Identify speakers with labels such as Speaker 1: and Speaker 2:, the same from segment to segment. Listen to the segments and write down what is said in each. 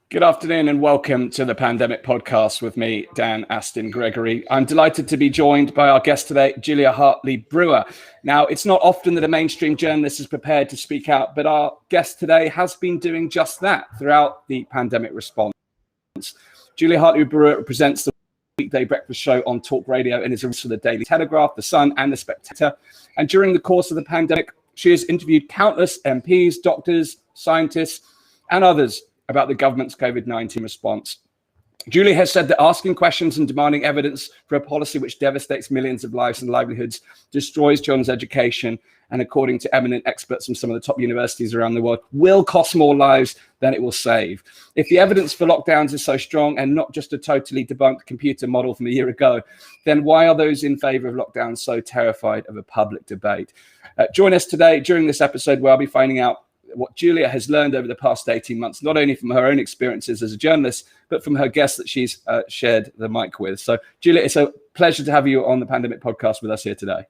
Speaker 1: Good afternoon and welcome to the Pandemic Podcast with me, Dan Astin-Gregory. I'm delighted to be joined by our guest today, Julia Hartley-Brewer. Now, it's not often that a mainstream journalist is prepared to speak out, but our guest today has been doing just that throughout the pandemic response. Julia Hartley-Brewer presents the weekday breakfast show on talkRADIO and is also the Daily Telegraph, The Sun and the Spectator. And during the course of the pandemic, she has interviewed countless MPs, doctors, scientists, and others about the government's COVID-19 response. Julia has said that asking questions and demanding evidence for a policy which devastates millions of lives and livelihoods, destroys children's education, and according to eminent experts from some of the top universities around the world, will cost more lives than it will save. If the evidence for lockdowns is so strong and not just a totally debunked computer model from a year ago, then why are those in favour of lockdowns so terrified of a public debate? Join us today during this episode where I'll be finding out what Julia has learned over the past 18 months, not only from her own experiences as a journalist, but from her guests that she's shared the mic with. So, Julia, it's a pleasure to have you on the Pandemic Podcast with us here today.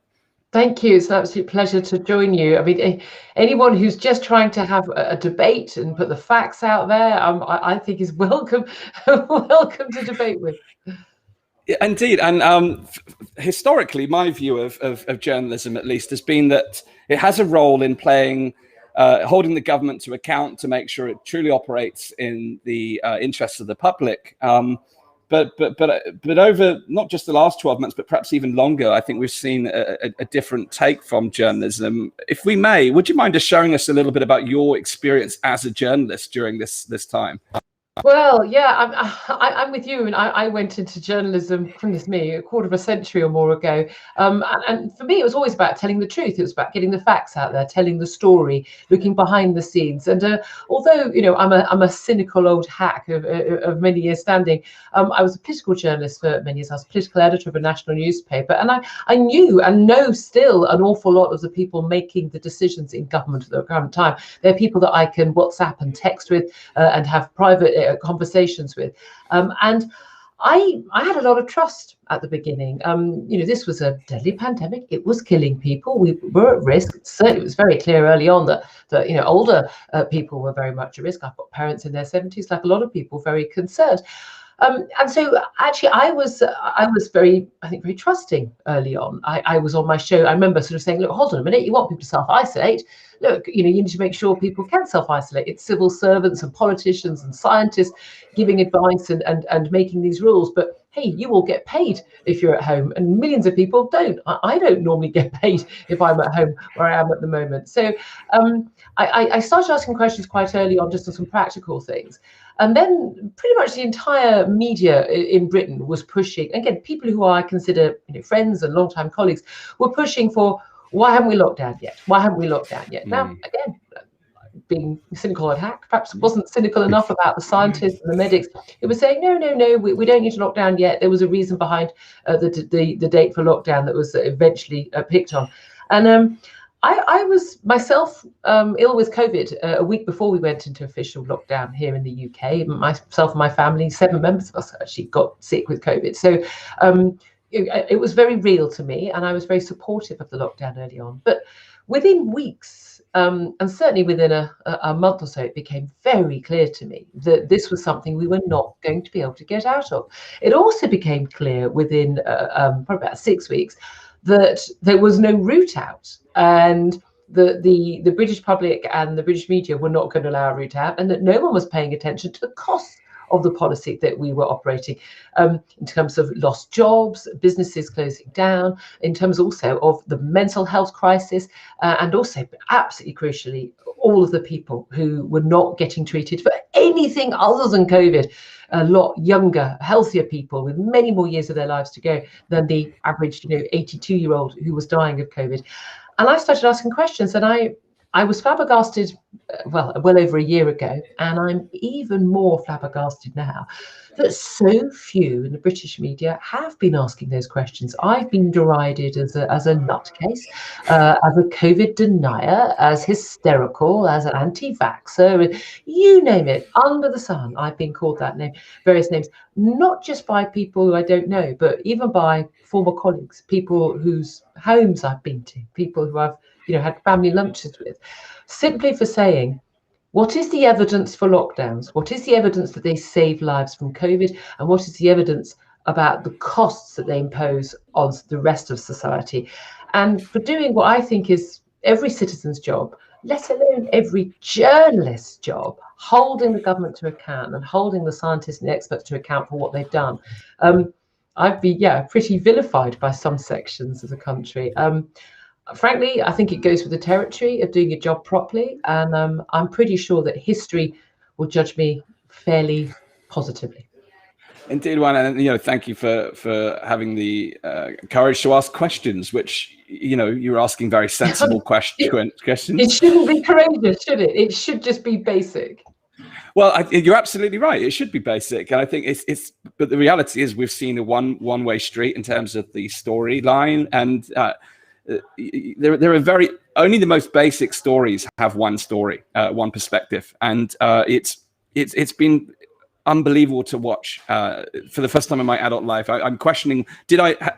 Speaker 2: Thank you. It's an absolute pleasure to join you. I mean, anyone who's just trying to have a debate and put the facts out there, I think is welcome to debate with.
Speaker 1: Yeah, indeed. And historically, my view of journalism, at least, has been that it has a role in playing holding the government to account to make sure it truly operates in the interests of the public. But over not just the last 12 months, but perhaps even longer, I think we've seen a different take from journalism. If we may, would you mind just showing us a little bit about your experience as a journalist during this time?
Speaker 2: Well, yeah, I'm with you. And I went into journalism, goodness me, a quarter of a century or more ago. And for me, it was always about telling the truth. It was about getting the facts out there, telling the story, looking behind the scenes. And although, you know, I'm a cynical old hack of many years standing, I was a political journalist for many years. I was political editor of a national newspaper. And I knew and know still an awful lot of the people making the decisions in government at the current time. They're people that I can WhatsApp and text with and have private conversations with, and I had a lot of trust at the beginning. You know, this was a deadly pandemic. It was killing people. We were at risk. Certainly, it was very clear early on that you know, older people were very much at risk. I've got parents in their 70s, like a lot of people, very concerned. And so actually I was very, I think, very trusting early on. I was on my show. I remember sort of saying, look, hold on a minute, you want people to self-isolate. Look, you know, you need to make sure people can self-isolate. It's civil servants and politicians and scientists giving advice and making these rules. But hey, you all get paid if you're at home, and millions of people don't. I don't normally get paid if I'm at home where I am at the moment. So I started asking questions quite early on, just on some practical things. And then pretty much the entire media in Britain was pushing, again, people who I consider, you know, friends and longtime colleagues, were pushing for, why haven't we locked down yet? Why haven't we locked down yet? Now, again, being cynical at hack, perhaps it wasn't cynical enough about the scientists and the medics. It was saying, no, we don't need to lock down yet. There was a reason behind the date for lockdown that was eventually picked on. And I was myself ill with COVID a week before we went into official lockdown here in the UK. Myself and my family, 7 members of us actually got sick with COVID. So it was very real to me, and I was very supportive of the lockdown early on. But within weeks, and certainly within a month or so, it became very clear to me that this was something we were not going to be able to get out of. It also became clear within probably about 6 weeks that there was no route out, and the British public and the British media were not going to allow a route out, and that no one was paying attention to the costs of the policy that we were operating, in terms of lost jobs, businesses closing down, in terms also of the mental health crisis, and also, absolutely crucially, all of the people who were not getting treated for anything other than COVID. A lot younger, healthier people with many more years of their lives to go than the average, you know, 82-year-old who was dying of COVID. And I started asking questions, and I was flabbergasted, well over a year ago, and I'm even more flabbergasted now that so few in the British media have been asking those questions. I've been derided as a nutcase, as a COVID denier, as hysterical, as an anti-vaxxer, you name it, under the sun. I've been called that name, various names, not just by people who I don't know, but even by former colleagues, people whose homes I've been to, people who I've, you know, had family lunches with, simply for saying, What is the evidence for lockdowns? What is the evidence that they save lives from COVID? And what is the evidence about the costs that they impose on the rest of society? And for doing what I think is every citizen's job, let alone every journalist's job, holding the government to account and holding the scientists and experts to account for what they've done. I'd be, pretty vilified by some sections of the country. Frankly, I think it goes with the territory of doing your job properly, and I'm pretty sure that history will judge me fairly positively.
Speaker 1: Indeed, Juan, and thank you for having the courage to ask questions, which you're asking very sensible questions.
Speaker 2: It shouldn't be courageous, should it? It should just be basic.
Speaker 1: Well, you're absolutely right. It should be basic, and I think it's. But the reality is, we've seen a one-way street in terms of the storyline, and there are only the most basic stories have one story, one perspective, and it's been unbelievable to watch. For the first time in my adult life, I'm questioning: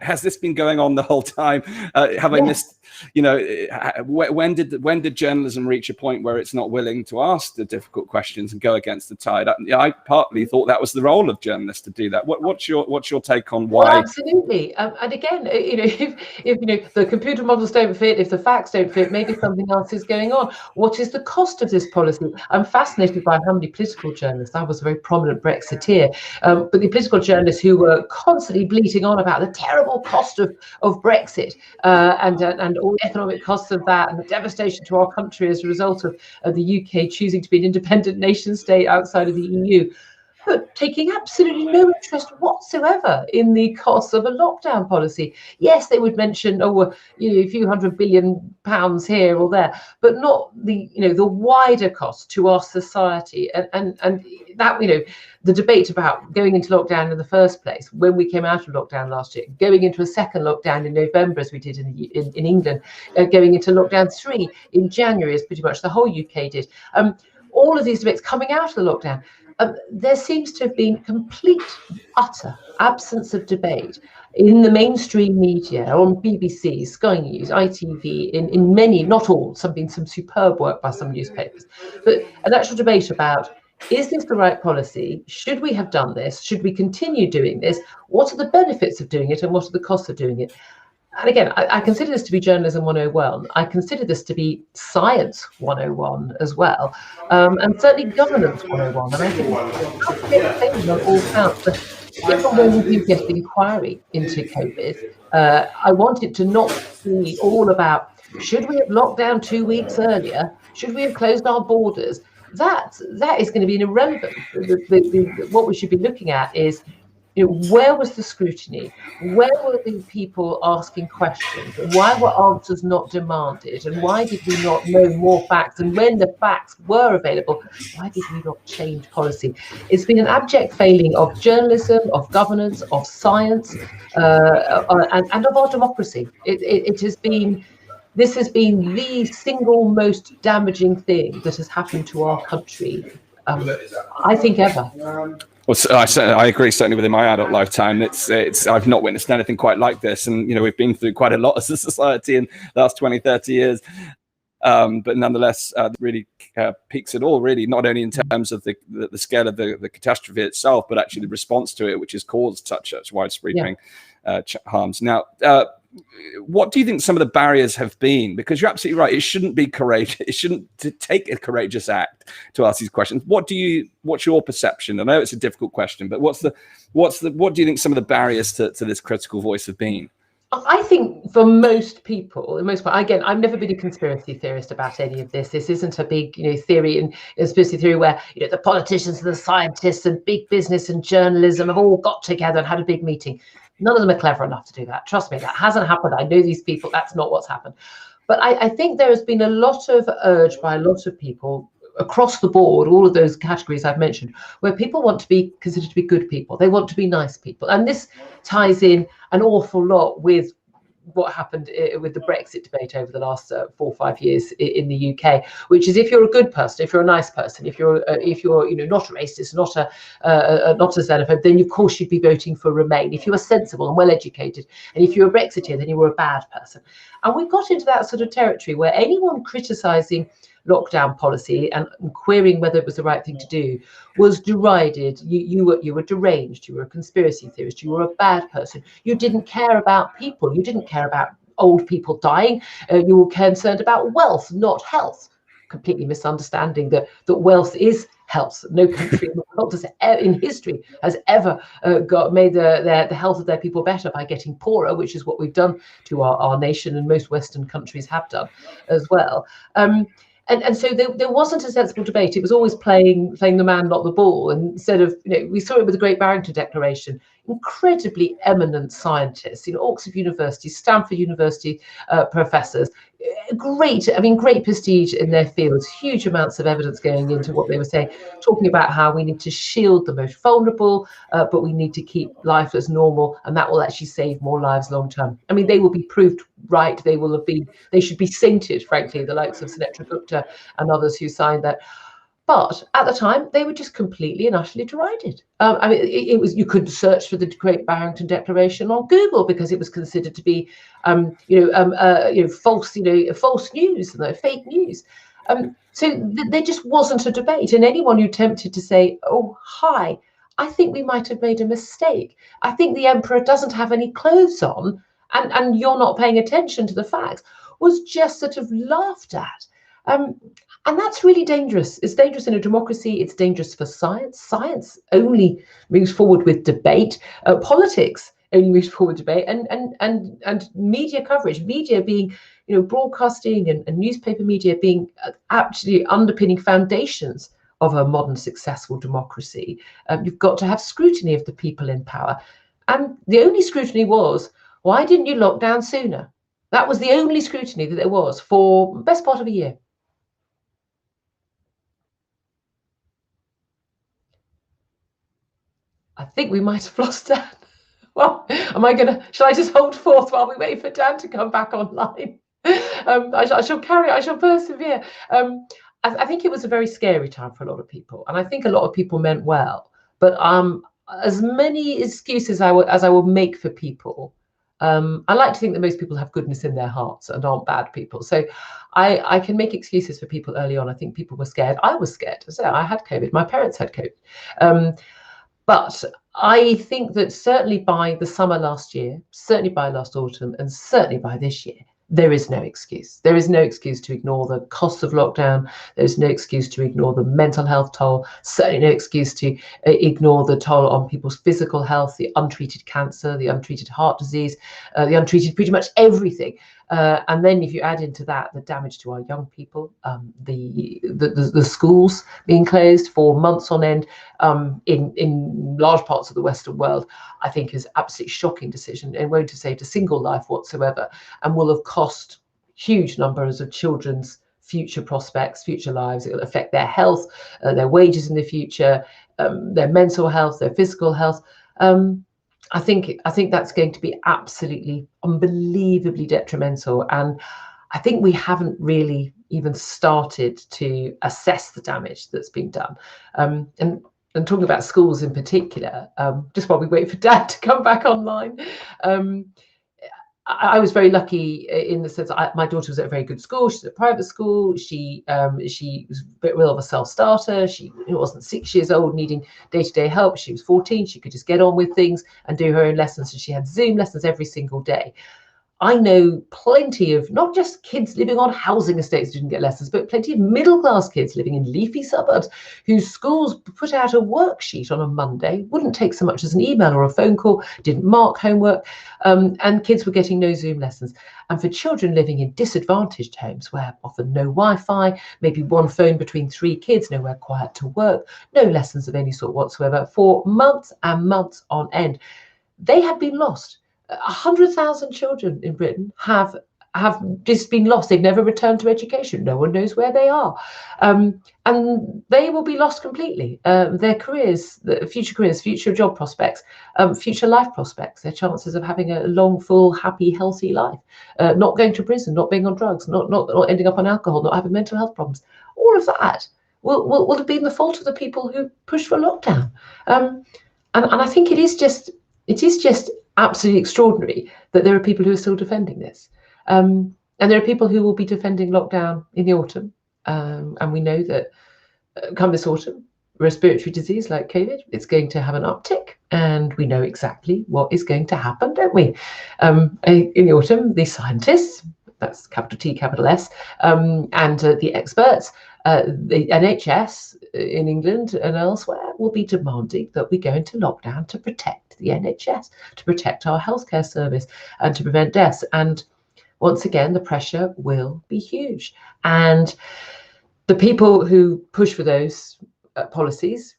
Speaker 1: has this been going on the whole time? Have I missed? When did journalism reach a point where it's not willing to ask the difficult questions and go against the tide? I partly thought that was the role of journalists to do that. What's your take on why?
Speaker 2: Well, absolutely. And again, if the computer models don't fit, if the facts don't fit, maybe something else is going on. What is the cost of this policy? I'm fascinated by how many political journalists. I was a very prominent Brexiteer, but the political journalists who were constantly bleating on about the terrible cost of Brexit and all the economic costs of that, and the devastation to our country as a result of the UK choosing to be an independent nation state outside of the EU, but taking absolutely no interest whatsoever in the costs of a lockdown policy. Yes, they would mention, a few £100 billion here or there, but not the wider cost to our society. And that, the debate about going into lockdown in the first place, when we came out of lockdown last year, going into a second lockdown in November, as we did in England, going into lockdown 3 in January, as pretty much the whole UK did. All of these debates coming out of the lockdown, there seems to have been complete, utter absence of debate in the mainstream media, on BBC, Sky News, ITV, in many, not all, some superb work by some newspapers, but an actual debate about, is this the right policy? Should we have done this? Should we continue doing this? What are the benefits of doing it, and what are the costs of doing it? And again, I consider this to be journalism 101. I consider this to be science 101 as well, and certainly governance 101. And I think it's on all counts. But even when we do get the inquiry into COVID, I want it to not be all about, should we have locked down 2 weeks earlier? Should we have closed our borders? That is going to be an irrelevant. What we should be looking at is, where was the scrutiny? Where were the people asking questions? Why were answers not demanded? And why did we not know more facts? And when the facts were available, why did we not change policy? It's been an abject failing of journalism, of governance, of science, and of our democracy. This has been the single most damaging thing that has happened to our country, I think, ever.
Speaker 1: Well, I agree. Certainly within my adult lifetime, I've not witnessed anything quite like this. And, we've been through quite a lot as a society in the last 20, 30 years. But nonetheless, really peaks it all, really, not only in terms of the scale of the catastrophe itself, but actually the response to it, which has caused such widespread harms. Now, what do you think some of the barriers have been? Because you're absolutely right. It shouldn't be courageous. It shouldn't take a courageous act to ask these questions. What's your perception? I know it's a difficult question, but what do you think some of the barriers to this critical voice have been?
Speaker 2: I think for most people, the most part, again, I've never been a conspiracy theorist about any of this. This isn't a big, theory and conspiracy theory where, the politicians and the scientists and big business and journalism have all got together and had a big meeting. None of them are clever enough to do that. Trust me, that hasn't happened. I know these people. That's not what's happened. But I think there has been a lot of urge by a lot of people across the board, all of those categories I've mentioned, where people want to be considered to be good people. They want to be nice people. And this ties in an awful lot with what happened with the Brexit debate over the last 4 or 5 years in the UK, which is, if you're a good person, if you're a nice person, if you're not a racist, not a xenophobe, then of course you'd be voting for Remain. If you were sensible and well educated, and if you're a Brexiteer, then you were a bad person. And we got into that sort of territory where anyone criticising lockdown policy and querying whether it was the right thing to do was derided. You were deranged, you were a conspiracy theorist, you were a bad person, you didn't care about people, you didn't care about old people dying, you were concerned about wealth, not health. Completely misunderstanding that wealth is health. No country in the world in history has ever made the health of their people better by getting poorer, which is what we've done to our nation, and most Western countries have done as well. And so there wasn't a sensible debate. It was always playing the man, not the ball. And instead of, we saw it with the Great Barrington Declaration. Incredibly eminent scientists, Oxford University, Stanford University professors, great prestige in their fields, huge amounts of evidence going into what they were saying, talking about how we need to shield the most vulnerable, but we need to keep life as normal, and that will actually save more lives long term. I mean, they will be proved right. They should be sainted, frankly, the likes of Sunetra Gupta and others who signed that. But at the time, they were just completely and utterly derided. It was, you couldn't search for the Great Barrington Declaration on Google because it was considered to be, false news, fake news. So there just wasn't a debate, and anyone who attempted to say, "Oh, hi, I think we might have made a mistake. I think the emperor doesn't have any clothes on, and you're not paying attention to the facts," was just sort of laughed at. And that's really dangerous. It's dangerous in a democracy. It's dangerous for science. Science only moves forward with debate. Politics only moves forward with debate. And media coverage, media being, broadcasting and newspaper media being actually underpinning foundations of a modern successful democracy. You've got to have scrutiny of the people in power. And the only scrutiny was, why didn't you lock down sooner? That was the only scrutiny that there was for the best part of a year. I think we might have lost Dan. Well, shall I just hold forth while we wait for Dan to come back online? I shall persevere. I think it was a very scary time for a lot of people, and I think a lot of people meant well. But as many excuses as I will make for people, I like to think that most people have goodness in their hearts and aren't bad people. So I can make excuses for people early on. I think people were scared. I was scared. So I had COVID. My parents had COVID. But I think that certainly by the summer last year, certainly by last autumn, and certainly by this year, there is no excuse. There is no excuse to ignore the costs of lockdown. There's no excuse to ignore the mental health toll. Certainly no excuse to ignore the toll on people's physical health, the untreated cancer, the untreated heart disease, the untreated pretty much everything. And then if you add into that the damage to our young people, the schools being closed for months on end in large parts of the Western world, I think is absolutely shocking decision, and won't have saved a single life whatsoever, and will have cost huge numbers of children's future prospects, future lives. It will affect their health, their wages in the future, their mental health, their physical health. I think that's going to be absolutely unbelievably detrimental, and I think we haven't really even started to assess the damage that's been done. And talking about schools in particular, just while we wait for Dad to come back online, I was very lucky in the sense my daughter was at a very good school. She's at a private school. She was a bit real of a self-starter. She wasn't 6 years old needing day-to-day help. She was 14. She could just get on with things and do her own lessons. And she had Zoom lessons every single day. I know plenty of not just kids living on housing estates who didn't get lessons, but plenty of middle-class kids living in leafy suburbs whose schools put out a worksheet on a Monday, wouldn't take so much as an email or a phone call, didn't mark homework, and kids were getting no Zoom lessons. And for children living in disadvantaged homes where often no Wi-Fi, maybe one phone between 3 kids, nowhere quiet to work, no lessons of any sort whatsoever, for months and months on end, they have been lost. 100,000 children in Britain have just been lost. They've never returned to education. No one knows where they are, and they will be lost completely. Their careers, future job prospects, future life prospects, their chances of having a long, full, happy, healthy life, not going to prison, not being on drugs, not ending up on alcohol, not having mental health problems. All of that will have been the fault of the people who pushed for lockdown. And I think it is just absolutely extraordinary that there are people who are still defending this. And there are people who will be defending lockdown in the autumn. And we know that come this autumn, respiratory disease like COVID, it's going to have an uptick, and we know exactly what is going to happen, don't we? In the autumn, the scientists, that's capital T, capital S, and the experts, the NHS in England and elsewhere will be demanding that we go into lockdown to protect the NHS, to protect our healthcare service, and to prevent deaths. And once again, the pressure will be huge. And the people who push for those policies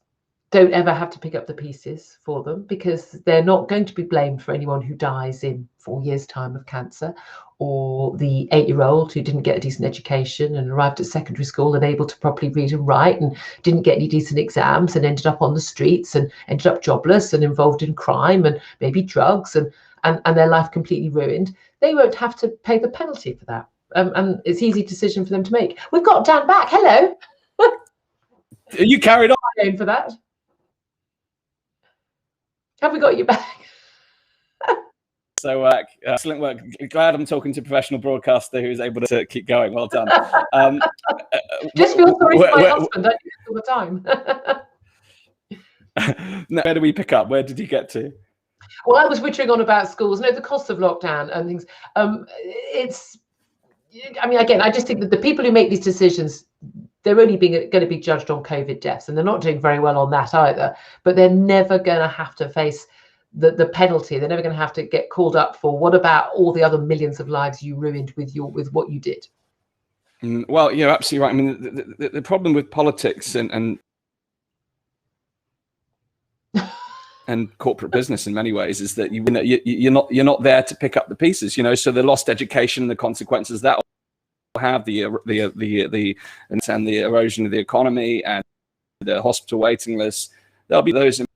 Speaker 2: don't ever have to pick up the pieces for them, because they're not going to be blamed for anyone who dies in 4 years' time of cancer, or the 8-year-old who didn't get a decent education and arrived at secondary school unable to properly read and write and didn't get any decent exams and ended up on the streets and ended up jobless and involved in crime and maybe drugs and their life completely ruined. They won't have to pay the penalty for that. And it's an easy decision for them to make. We've got Dan back. Hello.
Speaker 1: You carried on
Speaker 2: for that. Have we got you back?
Speaker 1: So excellent work. Glad I'm talking to a professional broadcaster who's able to keep going. Well done.
Speaker 2: Just feel sorry for my husband. I do this all the time.
Speaker 1: Where do we pick up? Where did you get to?
Speaker 2: Well, I was wittering on about schools. No, the cost of lockdown and things. Again, I just think that the people who make these decisions, they're only going to be judged on COVID deaths, and they're not doing very well on that either. But they're never going to have to face the penalty. They're never going to have to get called up for what about all the other millions of lives you ruined with what you did.
Speaker 1: Well, you're absolutely right. I mean, the problem with politics and corporate business in many ways is that you're not there to pick up the pieces. So the lost education, the consequences that will have, the erosion of the economy and the hospital waiting lists. There'll be those who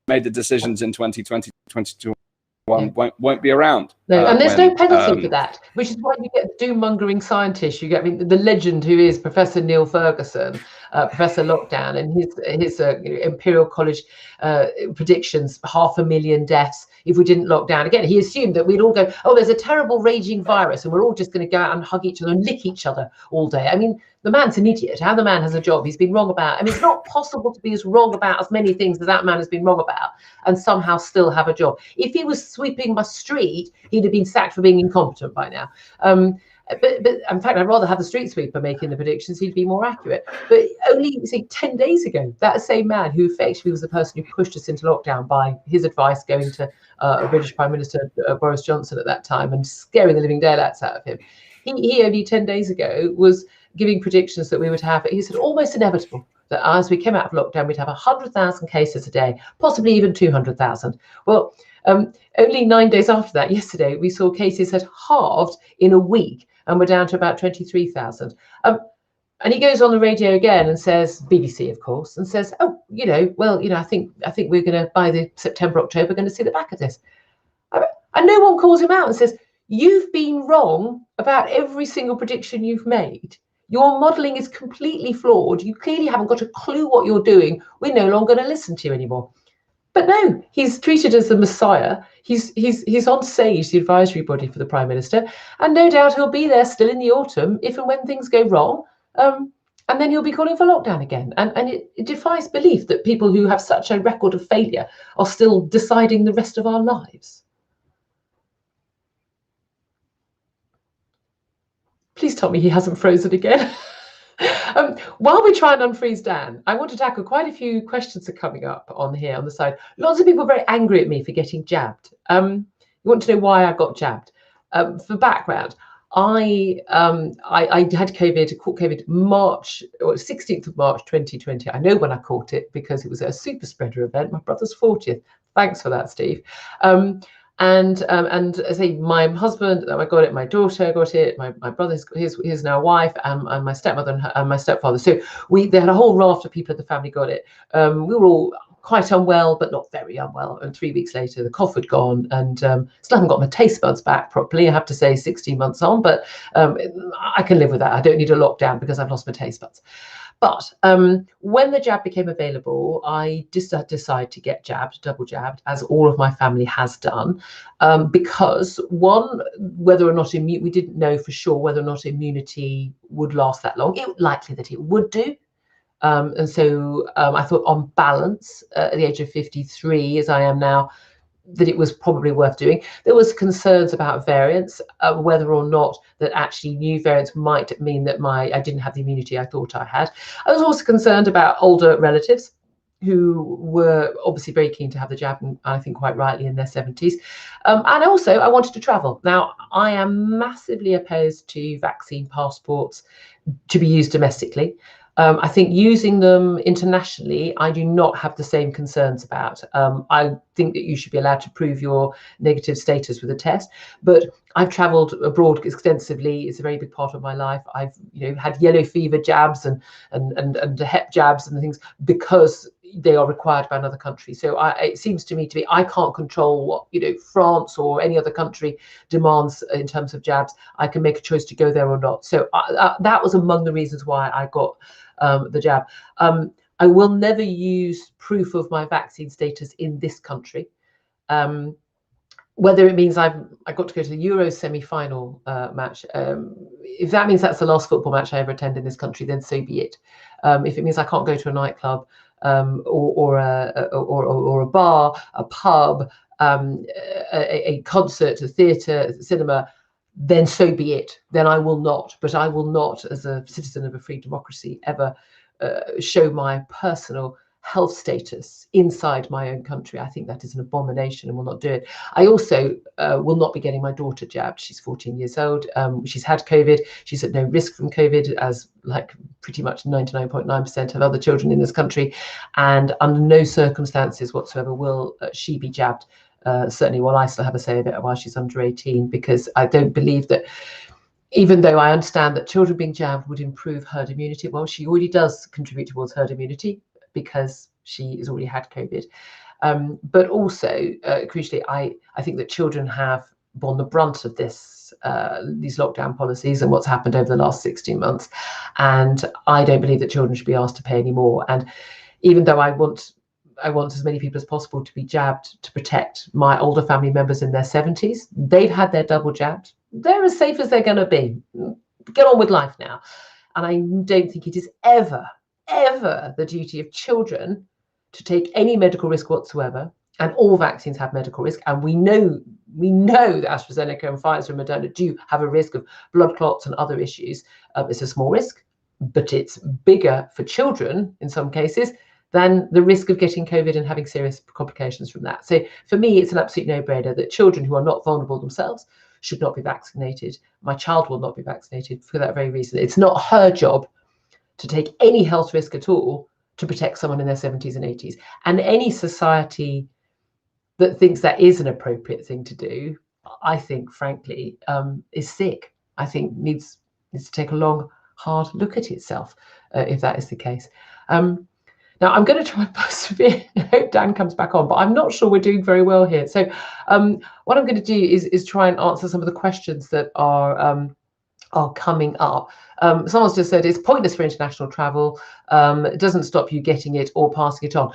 Speaker 1: made the decisions in 2020, 2021 won't be around.
Speaker 2: No, and there's no penalty for that, which is why you get doom-mongering scientists. You get, the legend who is Professor Neil Ferguson, Professor Lockdown, and his Imperial College predictions, 500,000 deaths if we didn't lock down. Again, he assumed that we'd all go, oh, there's a terrible raging virus, and we're all just going to go out and hug each other and lick each other all day. I mean, the man's an idiot. How the man has a job, he's been wrong about. I mean, it's not possible to be as wrong about as many things as that man has been wrong about and somehow still have a job. If he was sweeping my street, he'd have been sacked for being incompetent by now. But in fact, I'd rather have the street sweeper making the predictions. He'd be more accurate. But only, say, 10 days ago, that same man who effectively was the person who pushed us into lockdown by his advice, going to British Prime Minister Boris Johnson at that time and scaring the living daylights out of him. He only 10 days ago was giving predictions that we would have, he said, almost inevitable, that as we came out of lockdown, we'd have 100,000 cases a day, possibly even 200,000. Well, only 9 days after that, yesterday, we saw cases had halved in a week, and we're down to about 23,000. And he goes on the radio again and says, BBC, of course, and says, oh, I think we're going to, by the September, October, going to see the back of this. And no one calls him out and says, you've been wrong about every single prediction you've made. Your modelling is completely flawed. You clearly haven't got a clue what you're doing. We're no longer going to listen to you anymore. But no, he's treated as the Messiah. He's on stage, the advisory body for the Prime Minister, and no doubt he'll be there still in the autumn if and when things go wrong. And then he'll be calling for lockdown again. And it defies belief that people who have such a record of failure are still deciding the rest of our lives. Please tell me he hasn't frozen again. While we try and unfreeze Dan, I want to tackle quite a few questions are coming up on here on the side. Lots of people are very angry at me for getting jabbed. You want to know why I got jabbed? For background, I had COVID, caught COVID March, or 16th of March 2020. I know when I caught it because it was a super spreader event, my brother's 40th. Thanks for that, Steve. And I say my husband, I got it, my daughter got it, my brother, his now wife, and my stepmother and my stepfather. So they had a whole raft of people in the family got it. We were all quite unwell, but not very unwell. And 3 weeks later, the cough had gone, and still haven't got my taste buds back properly. I have to say, 16 months on, but I can live with that. I don't need a lockdown because I've lost my taste buds. But when the jab became available, I decided to get jabbed, double jabbed, as all of my family has done, because one, whether or not we didn't know for sure whether or not immunity would last that long. It was likely that it would do. And so I thought, on balance, at the age of 53, as I am now, that it was probably worth doing. There was concerns about variants, whether or not that actually new variants might mean that I didn't have the immunity I thought I had. I was also concerned about older relatives who were obviously very keen to have the jab, and I think quite rightly in their 70s. And also I wanted to travel. Now, I am massively opposed to vaccine passports to be used domestically. I think using them internationally, I do not have the same concerns about. I think that you should be allowed to prove your negative status with a test, but I've travelled abroad extensively. It's a very big part of my life. I've had yellow fever jabs and hep jabs and things because they are required by another country. So it seems to me I can't control what France or any other country demands in terms of jabs. I can make a choice to go there or not. So that was among the reasons why I got the jab. I will never use proof of my vaccine status in this country. Whether it means I got to go to the Euro semi-final match, if that means that's the last football match I ever attend in this country, then so be it. If it means I can't go to a nightclub or a bar, a pub, a concert, a theatre, a cinema, then so be it. Then I will not. But I will not, as a citizen of a free democracy, ever show my personal health status inside my own country. I think that is an abomination and will not do it. I also will not be getting my daughter jabbed. She's 14 years old. She's had COVID. She's at no risk from COVID, as like pretty much 99.9% of other children in this country. And under no circumstances whatsoever will she be jabbed. Certainly while I still have a say of it while she's under 18, because I don't believe that, even though I understand that children being jabbed would improve herd immunity, well, she already does contribute towards herd immunity because she has already had COVID. But also, crucially, I think that children have borne the brunt of these lockdown policies and what's happened over the last 16 months. And I don't believe that children should be asked to pay any more. And even though I want as many people as possible to be jabbed to protect my older family members in their 70s. They've had their double jabbed. They're as safe as they're going to be. Get on with life now. And I don't think it is ever the duty of children to take any medical risk whatsoever. And all vaccines have medical risk. And we know that AstraZeneca and Pfizer and Moderna do have a risk of blood clots and other issues. It's a small risk, but it's bigger for children in some cases than the risk of getting COVID and having serious complications from that. So for me, it's an absolute no-brainer that children who are not vulnerable themselves should not be vaccinated. My child will not be vaccinated for that very reason. It's not her job to take any health risk at all to protect someone in their 70s and 80s. And any society that thinks that is an appropriate thing to do, I think, frankly, is sick. I think needs to take a long, hard look at itself if that is the case. Now, I'm going to try and persevere. I hope Dan comes back on, but I'm not sure we're doing very well here. So what I'm going to do is try and answer some of the questions that are coming up. Someone's just said it's pointless for international travel. It doesn't stop you getting it or passing it on.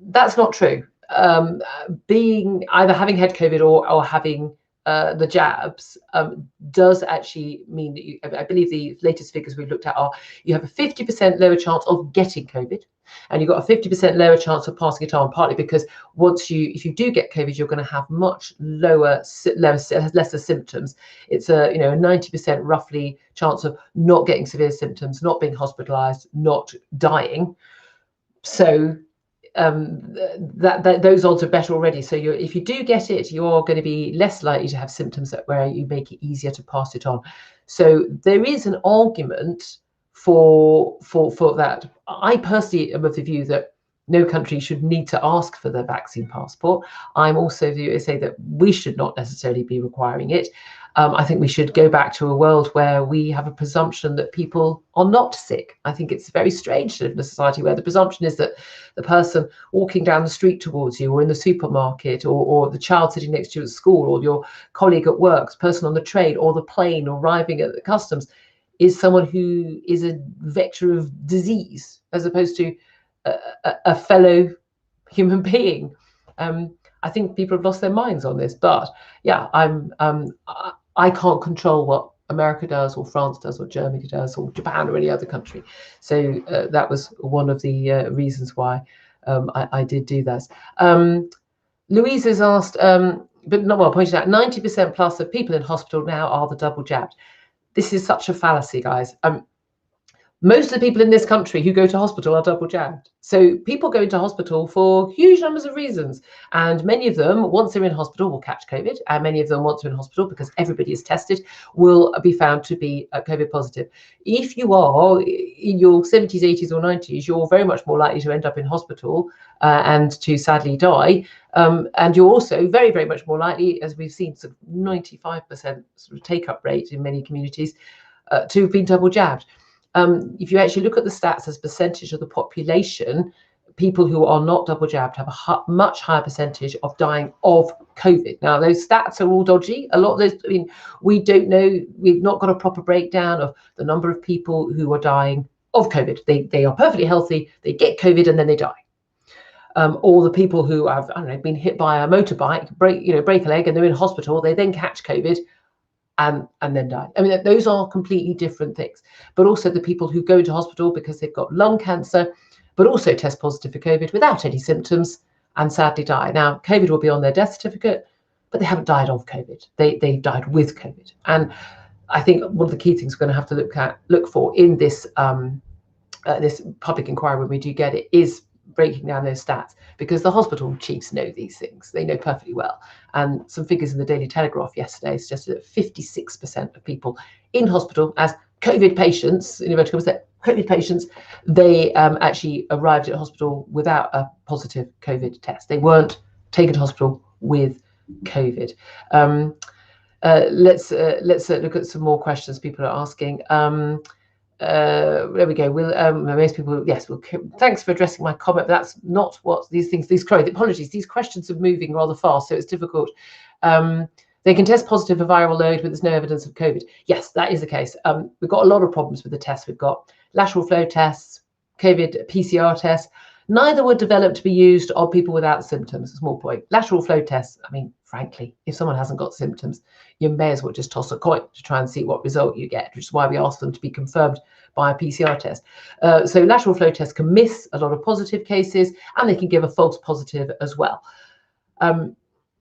Speaker 2: That's not true. Being either having had COVID or having the jabs does actually mean that I believe the latest figures we've looked at are you have a 50% lower chance of getting COVID, and you've got a 50% lower chance of passing it on, partly because if you do get COVID, you're going to have much lesser symptoms. It's a 90% roughly chance of not getting severe symptoms, not being hospitalized, not dying. So those odds are better already. So if you do get it, you're going to be less likely to have symptoms where you make it easier to pass it on. So there is an argument for that. I personally am of the view that no country should need to ask for the vaccine passport. I'm also say that we should not necessarily be requiring it. I think we should go back to a world where we have a presumption that people are not sick. I think it's very strange to live in a society where the presumption is that the person walking down the street towards you or in the supermarket or the child sitting next to you at school or your colleague at work, the person on the train or the plane or arriving at the customs is someone who is a vector of disease as opposed to a fellow human being. I think people have lost their minds on this, but yeah, I can't control what America does or France does or Germany does or Japan or any other country. So that was one of the reasons why I did do that. Louise has asked, but not well pointed out, 90% plus of people in hospital now are the double jabbed. This is such a fallacy, guys. Most of the people in this country who go to hospital are double jabbed. So people go into hospital for huge numbers of reasons. And many of them, once they're in hospital, will catch COVID. And many of them, once they're in hospital, because everybody is tested, will be found to be COVID positive. If you are in your 70s, 80s or 90s, you're very much more likely to end up in hospital and to sadly die. And you're also very, very much more likely, as we've seen, sort of 95% sort of take-up rate in many communities, to have been double jabbed. If you actually look at the stats as percentage of the population, people who are not double jabbed have a much higher percentage of dying of COVID. Now, those stats are all dodgy. A lot of those, I mean, we don't know, we've not got a proper breakdown of the number of people who are dying of COVID. They are perfectly healthy, they get COVID and then they die. Or the people who have, I don't know, been hit by a motorbike, break a leg and they're in hospital, they then catch COVID and then die. I mean, those are completely different things. But also the people who go into hospital because they've got lung cancer, but also test positive for COVID without any symptoms and sadly die. Now, COVID will be on their death certificate, but they haven't died of COVID. They died with COVID. And I think one of the key things we're going to have to look for in this this public inquiry when we do get it is breaking down those stats, because the hospital chiefs know these things. They know perfectly well. And some figures in the Daily Telegraph yesterday suggested that 56% of people in hospital as COVID patients, in inverted commas, COVID patients, they actually arrived at hospital without a positive COVID test. They weren't taken to hospital with COVID. Let's look at some more questions people are asking. There we go. Most people, yes. Thanks for addressing my comment. But that's not what these things. Apologies. These questions are moving rather fast, so it's difficult. They can test positive for viral load, but there's no evidence of COVID. Yes, that is the case. We've got a lot of problems with the tests. We've got lateral flow tests, COVID PCR tests. Neither were developed to be used on people without symptoms. A small point. Lateral flow tests, I mean, frankly, if someone hasn't got symptoms, you may as well just toss a coin to try and see what result you get, which is why we ask them to be confirmed by a PCR test. So lateral flow tests can miss a lot of positive cases, and they can give a false positive as well.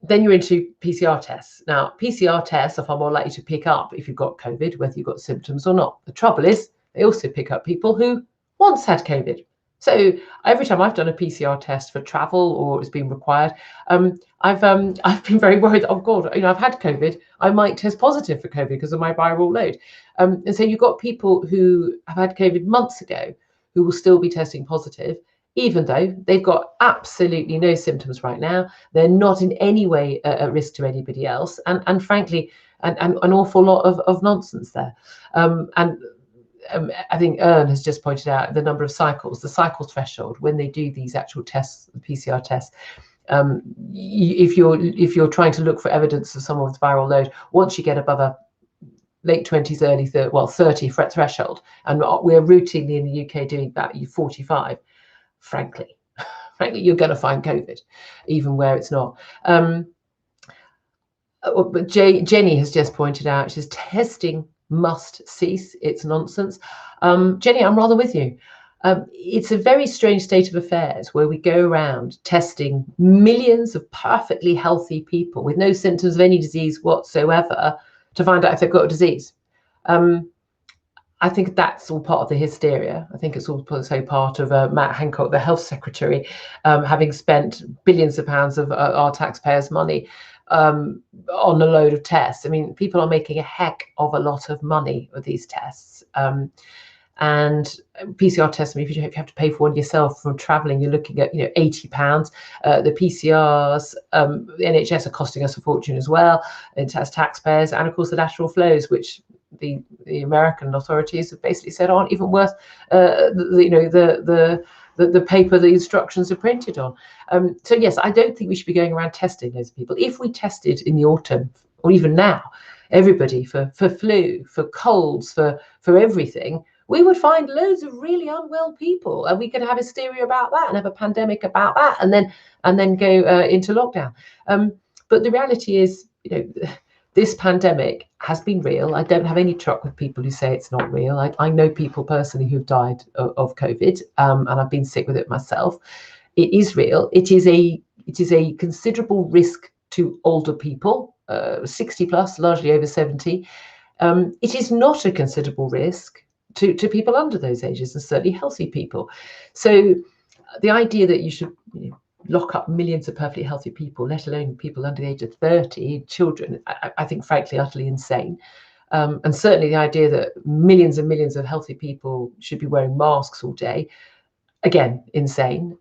Speaker 2: Then you're into PCR tests. Now, PCR tests are far more likely to pick up if you've got COVID, whether you've got symptoms or not. The trouble is, they also pick up people who once had COVID. So every time I've done a PCR test for travel or it's been required, I've been very worried. Oh God, I've had COVID. I might test positive for COVID because of my viral load. And so you've got people who have had COVID months ago who will still be testing positive, even though they've got absolutely no symptoms right now. They're not in any way at risk to anybody else, and frankly, an awful lot of nonsense there. I think Ern has just pointed out the number of cycles, the cycle threshold when they do these actual tests, the PCR tests. If you're trying to look for evidence of someone's viral load, once you get above a late 20s, early 30 threshold, and we're routinely in the UK doing about 45, frankly, you're going to find COVID, even where it's not. But Jenny has just pointed out, she says, testing must cease. It's nonsense. Jenny, I'm rather with you. It's a very strange state of affairs where we go around testing millions of perfectly healthy people with no symptoms of any disease whatsoever to find out if they've got a disease. I think that's all part of the hysteria. I think it's also part of Matt Hancock, the health secretary, having spent billions of pounds of our taxpayers' money on a load of tests. I mean, people are making a heck of a lot of money with these tests. And PCR tests, I mean, if you have to pay for one yourself from traveling, you're looking at £80. The PCRs, the NHS are costing us a fortune as well, as taxpayers, and of course the lateral flows, which the American authorities have basically said aren't even worth the paper the instructions are printed on. So yes, I don't think we should be going around testing those people. If we tested in the autumn, or even now, everybody, for flu, for colds, for everything, we would find loads of really unwell people, and we could have hysteria about that and have a pandemic about that, and then go into lockdown. But the reality is, this pandemic has been real. I don't have any truck with people who say it's not real. I know people personally who've died of COVID, and I've been sick with it myself. It is real. It is a considerable risk to older people, 60 plus, largely over 70. It is not a considerable risk to people under those ages, and certainly healthy people. So the idea that you should lock up millions of perfectly healthy people, let alone people under the age of 30, children, I think frankly utterly insane. And certainly the idea that millions and millions of healthy people should be wearing masks all day, again, insane.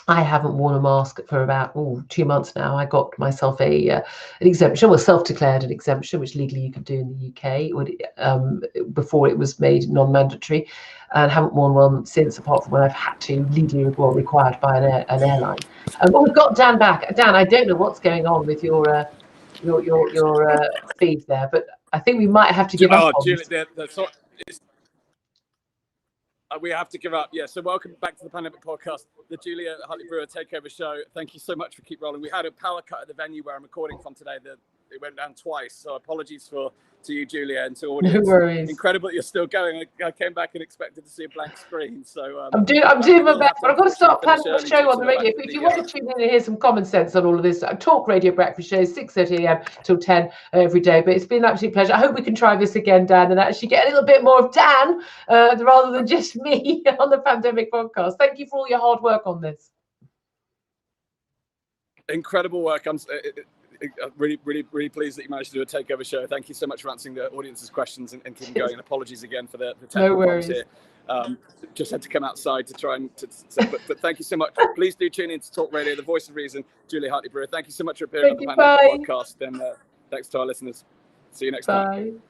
Speaker 2: I haven't worn a mask for about 2 months now. I got myself an exemption, well, self-declared an exemption, which legally you could do in the UK before it was made non-mandatory, and haven't worn one since, apart from when I've had to, legally required by an airline. But we've got Dan back. Dan, I don't know what's going on with your feed there, but I think we might have to give up on this.
Speaker 1: We have to give up. Yeah. So welcome back to the Pandemic Podcast, the Julia Hartley-Brewer Takeover Show. Thank you so much for keep rolling. We had a power cut at the venue where I'm recording from today. It went down twice. So apologies to you, Julia, and to audience.
Speaker 2: No worries.
Speaker 1: Incredible that you're still going. I came back and expected to see a blank screen. So
Speaker 2: I'm doing my best, but I've got to start planning the show on the radio. If you want to tune in and hear some common sense on all of this, talk radio breakfast shows 6:30 a.m. till 10 every day. But it's been an absolute pleasure. I hope we can try this again, Dan, and actually get a little bit more of Dan rather than just me on the Pandemic Podcast. Thank you for all your hard work on this.
Speaker 1: Incredible work. I'm really pleased that you managed to do a takeover show. Thank you so much for answering the audience's questions and keeping going. And apologies again for the technical problems here. Just had to come outside to try and but thank you so much. Please do tune in to Talk Radio, the voice of reason, Julia Hartley-Brewer. Thank you so much for appearing on the Pandemic Podcast, and thanks to our listeners. See you next time.